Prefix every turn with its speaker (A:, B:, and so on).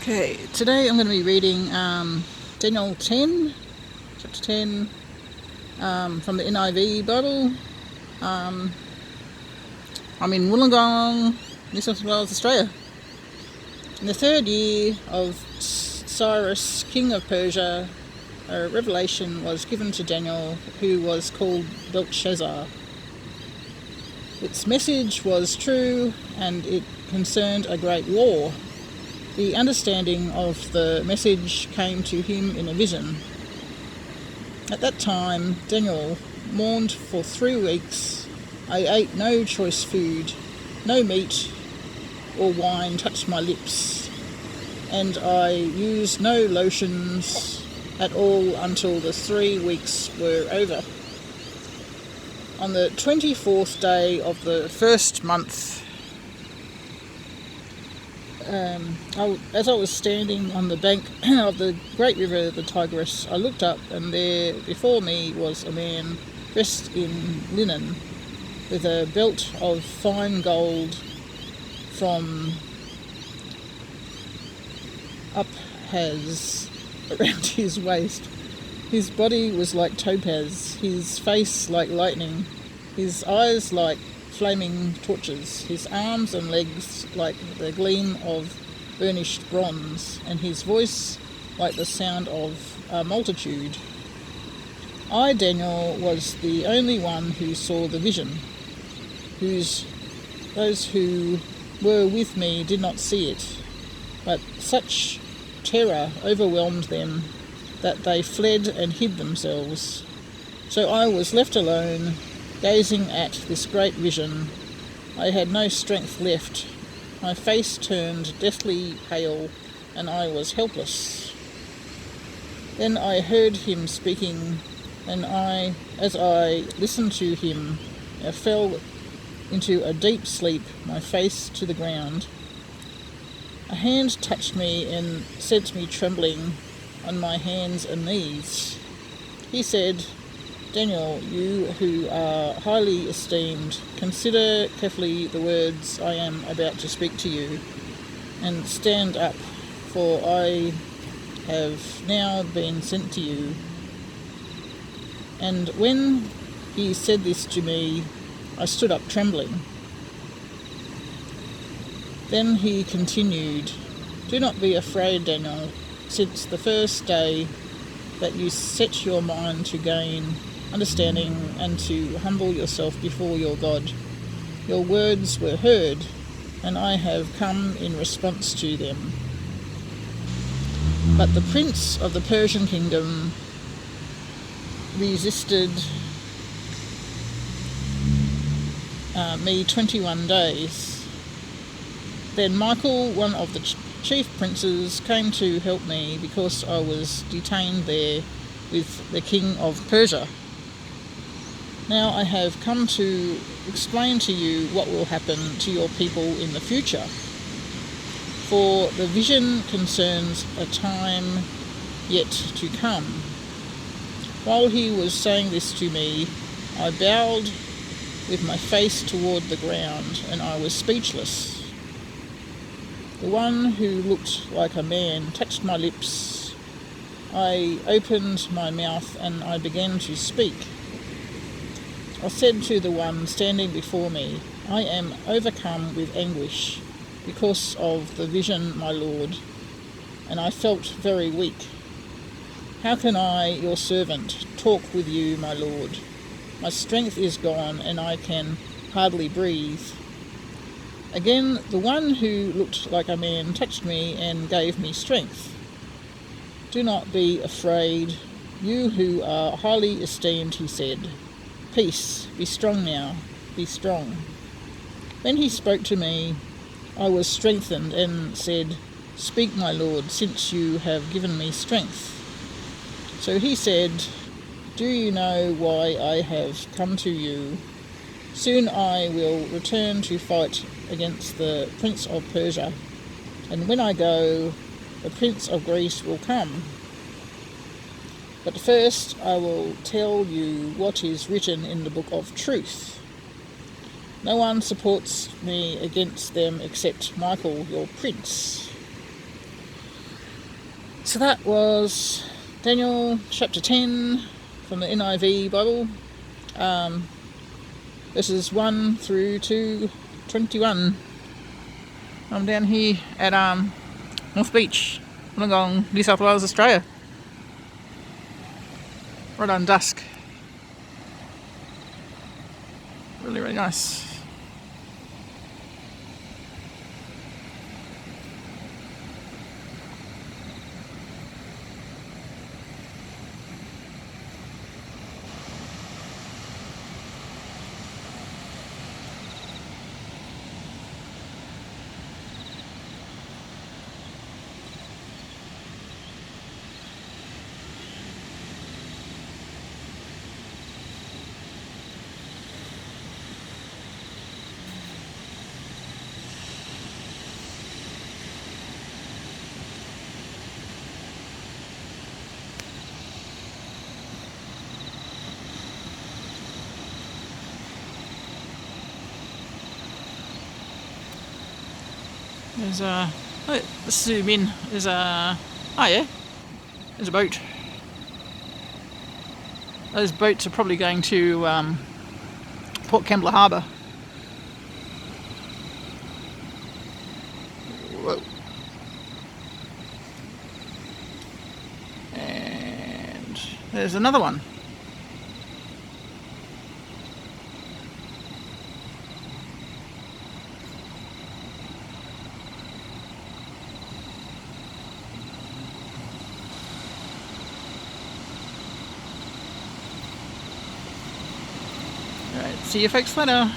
A: Okay, today I'm going to be reading Daniel 10, chapter 10, from the NIV Bible. I'm in Wollongong, New South Wales, Australia. In the third year of Cyrus, king of Persia, a revelation was given to Daniel, who was called Belteshazzar. Its message was true, and it concerned a great war. The understanding of the message came to him in a vision. At that time, Daniel mourned for 3 weeks. I ate no choice food, no meat or wine touched my lips, and I used no lotions at all until the 3 weeks were over. On the 24th day of the first month, as I was standing on the bank of the great river, the Tigris, I looked up, and there before me was a man dressed in linen, with a belt of fine gold from Uphaz around his waist. His body was like topaz, his face like lightning, his eyes like flaming torches, his arms and legs like the gleam of burnished bronze, and his voice like the sound of a multitude. I, Daniel, was the only one who saw the vision. Those who were with me did not see it, but such terror overwhelmed them that they fled and hid themselves. So I was left alone, gazing at this great vision. I had no strength left. My face turned deathly pale, and I was helpless. Then I heard him speaking, and as I listened to him, I fell into a deep sleep, my face to the ground. A hand touched me and sent me trembling on my hands and knees. He said, "Daniel, you who are highly esteemed, consider carefully the words I am about to speak to you, and stand up, for I have now been sent to you." And when he said this to me, I stood up trembling. Then he continued, "Do not be afraid, Daniel, since the first day that you set your mind to gain understanding and to humble yourself before your God. Your words were heard, and I have come in response to them." But the prince of the Persian kingdom resisted me 21 days. Then Michael, one of the chief princes, came to help me because I was detained there with the king of Persia. Now I have come to explain to you what will happen to your people in the future. For the vision concerns a time yet to come. While he was saying this to me, I bowed with my face toward the ground, and I was speechless. The one who looked like a man touched my lips. I opened my mouth and I began to speak. I said to the one standing before me, "I am overcome with anguish because of the vision, my Lord, and I felt very weak. How can I, your servant, talk with you, my Lord? My strength is gone and I can hardly breathe." Again, the one who looked like a man touched me and gave me strength. "Do not be afraid, you who are highly esteemed," he said. "Peace, be strong now, be strong." When he spoke to me, I was strengthened and said, "Speak, my Lord, since you have given me strength." So he said, "Do you know why I have come to you? Soon I will return to fight against the prince of Persia, and when I go, the prince of Greece will come. But first I will tell you what is written in the book of truth. No one supports me against them except Michael, your prince." So that was Daniel chapter 10 from the NIV Bible, verses 1 through to 21. I'm down here at North Beach, Wollongong, New South Wales, Australia. Right on dusk. Really, really nice. There's let's zoom in. There's oh yeah, there's a boat. Those boats are probably going to Port Kembla Harbour. Whoa. And there's another one. Alright, see you folks later.